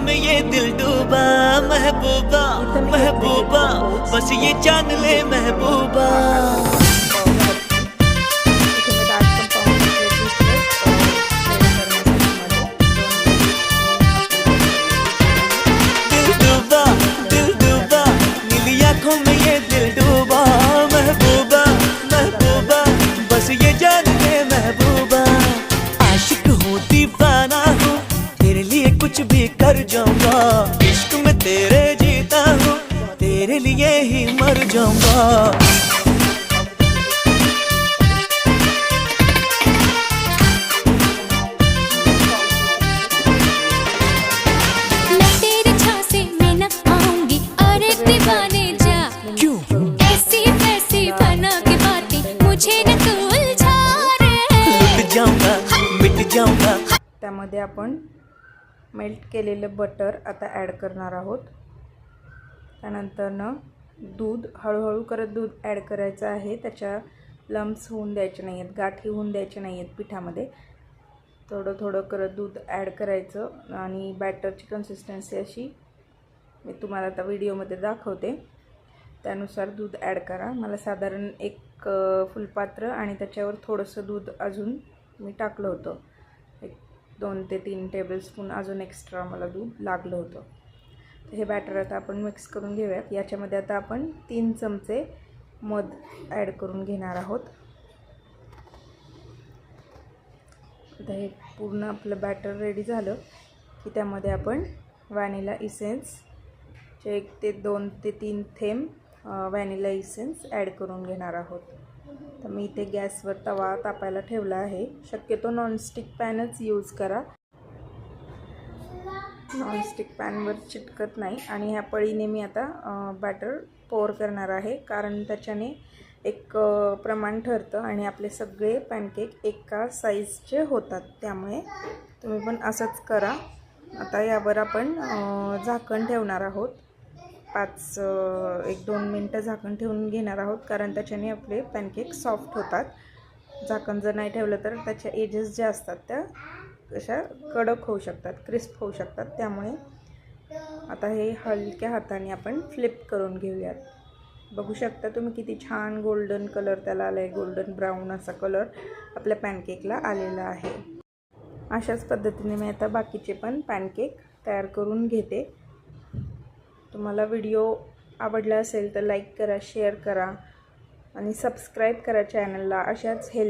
में ये दिल डूबा, महबूबा महबूबा बस ये जान ले महबूबा। दिल डूबा नीली आँखों में ये दिल डूबा, महबूबा महबूबा बस ये जान ले महबूबा। आशिक हूँ दीवाना हूँ, तेरे लिए कुछ भी कर जाऊंगा। इश्क में तेरे जीता हूँ, तेरे लिए ही मर जाऊंगा। त्यामध्ये आपण मेल्ट केलेलं बटर आता ॲड करणार आहोत। त्यानंतर दूध हळूहळू करत दूध ॲड करायचं आहे। त्याच्या लम्प्स होऊन द्यायचे नाही आहेत, गाठी होऊन द्यायचे नाही आहेत पिठामध्ये। थोडं थोडं करत दूध ॲड करायचं आणि बॅटरची कन्सिस्टन्सी अशी मी तुम्हाला आता व्हिडिओमध्ये दाखवते त्यानुसार दूध ॲड करा। मला साधारण एक फुलपात्र आणि त्याच्यावर थोडंसं दूध अजून मी टाकलं होतं, 2 ते 3 टेबलस्पून अजून एक्स्ट्रा मला दूध लागलं होतं। तर हे बॅटर आता आपण मिक्स करून घेऊयात। याच्यामध्ये आता आपण 3 चमचे मध ॲड करून घेणार आहोत। आता हे पूर्ण आपलं बॅटर रेडी झालं की त्यामध्ये आपण व्हॅनिला इसेन्सचे 1 ते 2 ते 3 थेंब व्हॅनिला इसेन्स ॲड करून घेणार आहोत। तर मी इथे गॅसवर तवा तापायला ठेवला आहे। शक्यतो नॉनस्टिक पॅनच यूज करा, नॉनस्टिक पॅनवर चिटकत नाही। आणि ह्या पळीने मी आता बॅटर पोर करणार आहे, कारण त्याच्याने एक प्रमाण ठरतं आणि आपले सगळे पॅनकेक एका साईजचे होतात। त्यामुळे तुम्ही पण असंच करा। आता यावर आपण झाकण ठेवणार आहोत। 1-2 मिनटं झाकण ठेवून घेणार आहोत, कारण त्याच्याने आपले पॅनकेक सॉफ्ट होतात। झाकण जर नाही ठेवलं तर त्याच्या एजेस ज्या असतात त्या अशा कडक होऊ शकतात, क्रिस्प होऊ शकतात। त्यामुळे आता हे हलक्या हाताने आपण फ्लिप करून घेऊयात। बघू शकता तुम्ही किती छान गोल्डन कलर त्याला आला आहे, गोल्डन ब्राऊन असा कलर आपल्या पॅनकेकला आलेला आहे। अशाच पद्धतीने मी आता बाकीचे पण पॅनकेक तयार करून घेते। तुम्हाला व्हिडिओ आवडला असेल तर लाईक करा, शेअर करा आणि सबस्क्राईब करा चॅनलला। अशाच हेल्थ